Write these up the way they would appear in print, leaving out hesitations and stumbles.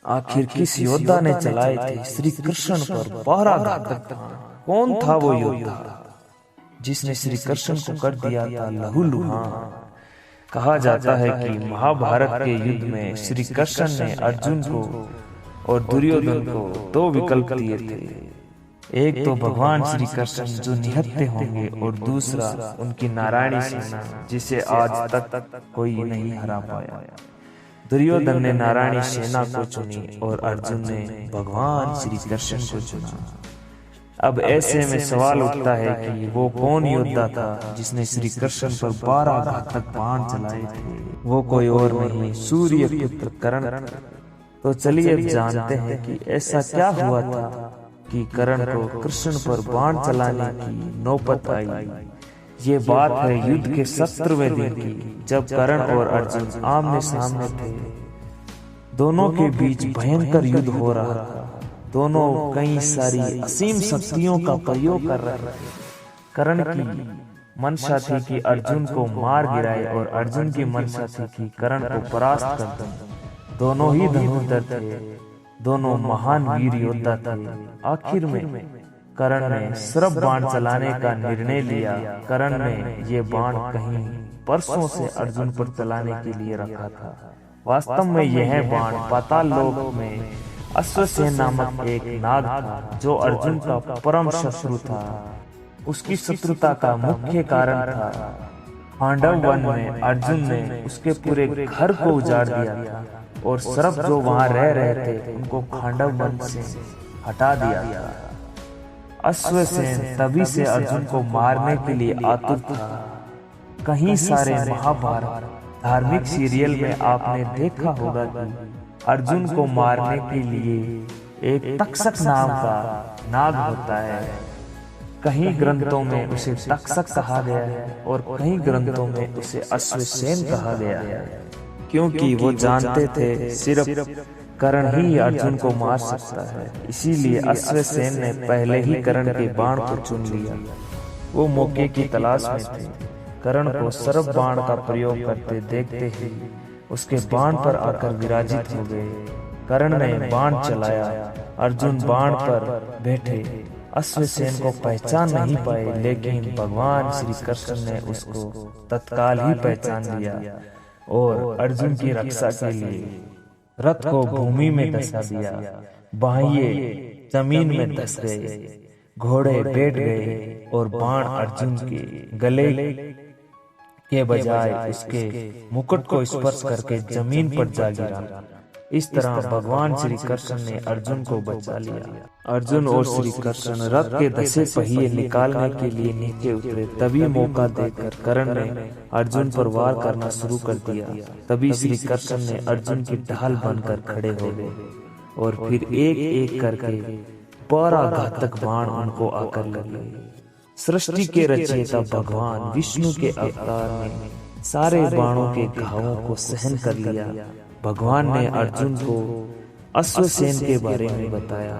आखिर किस योद्धा ने चलाए थे श्री कृष्ण पर 12 घातक बाण? कौन था वो योद्धा जिसने श्री कृष्ण को कर दिया था लहूलुहान? कहा जाता है कि महाभारत के युद्ध में श्री कृष्ण ने अर्जुन को और दुर्योधन को 2 विकल्प दिए थे। एक तो भगवान श्री कृष्ण जो निहत्थे होंगे और दूसरा उनकी नारायणी सेना जिसे आज तक कोई नहीं हरा पाया। दुर्योधन ने नारायणी सेना को चुनी और अर्जुन ने भगवान श्री कृष्ण को चुना। अब ऐसे में सवाल उठता है कि वो कौन योद्धा था जिसने श्री कृष्ण पर 12 घातक बाण चलाए थे? वो कोई और नहीं, सूर्य पुत्र कर्ण। तो चलिए अब जानते हैं कि ऐसा क्या हुआ था कि कर्ण को कृष्ण पर बाण चलाने की नौबत आई। ये बात है युद्ध के 17वें दिन की, जब कर्ण और अर्जुन आमने सामने थे। दोनों के बीच भयंकर युद्ध हो रहा था। दोनों कई सारी असीम शक्तियों का प्रयोग कर रहे थे। कर्ण की मंशा थी कि अर्जुन को मार गिराए और अर्जुन की मंशा थी कि कर्ण को परास्त कर दे। दोनों ही धनुर्धर थे, दोनों महान वीर योद्धा थे। आखिर में कर्ण ने सर्प बाण चलाने का निर्णय लिया। कर्ण ने ये बाण कहीं परसों से अर्जुन पर चलाने के लिए रखा था। वास्तव में यह बाण पाताल लोक में अश्वसेन नामक एक नाग था जो अर्जुन का परम शत्रु था। उसकी शत्रुता का मुख्य कारण था पांडव वन में अर्जुन ने उसके पूरे घर को उजाड़ दिया था और सर्प जो वहां रह रहे थे उनको पांडव वन से हटा दिया था। अश्वसेन तभी से अर्जुन को मारने के लिए आतुर था। कहीं सारे महाभारत धार्मिक सीरियल में आपने देखा होगा कि अर्जुन को मारने के लिए एक तक्षक नाम का नाग होता है। कहीं ग्रंथों में उसे तक्षक कहा गया है और कई ग्रंथों में उसे अश्वसेन कहा गया है, क्योंकि वो जानते थे सिर्फ कर्ण ही अर्जुन को मार सकता है। इसीलिए अश्वसेन ने पहले ही कर्ण के बाण को चुन लिया। वो मौके की तलाश में थे। कर्ण को सर्प बाण का प्रयोग करते देखते ही उसके बाण पर आकर विराजित हो गए। कर्ण ने बाण चलाया, अर्जुन बाण पर बैठे अश्वसेन को पहचान नहीं पाए, लेकिन भगवान श्री कृष्ण ने उसको तत्काल ही पहचान लिया और अर्जुन की रक्षा के लिए रथ को भूमि में धंसा दिया। बाह्य जमीन में धंस गए, घोड़े बैठ गए और बाण अर्जुन के गले के बजाय उसके मुकुट को स्पर्श करके जमीन पर जा गिरा। इस तरह भगवान श्री कृष्ण ने अर्जुन को बचा लिया। अर्जुन और श्री कृष्ण रथ के धसे पहिए निकालने के लिए नीचे उतरे। तभी मौका देकर कर्ण ने अर्जुन पर वार करना शुरू कर दिया। तभी श्री कृष्ण ने अर्जुन की ढाल बनकर खड़े हो गए और फिर एक एक करके 12 घातक बाण उनको आकर लगे। सृष्टि के रचयिता भगवान विष्णु के अवतार ने सारे बाणों के घावों को सहन कर लिया। भगवान ने अर्जुन को अश्वसेन के बारे में बताया।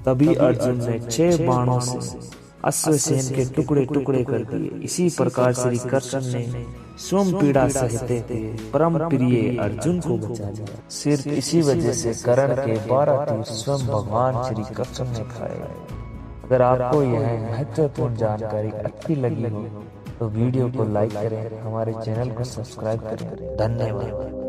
तभी अर्जुन ने 6 बाणों से अश्वसेन के टुकड़े टुकड़े कर दिए। इसी प्रकार श्री कृष्ण ने स्वयं पीड़ा सहते हुए परम प्रिय अर्जुन को बचा लिया। सिर्फ इसी वजह से कर्ण के 12 तीर स्वयं भगवान श्री कृष्ण ने खाए। अगर आपको यह महत्वपूर्ण जानकारी अच्छी लगी हो तो वीडियो को लाइक करें, हमारे चैनल को सब्सक्राइब करें। धन्यवाद।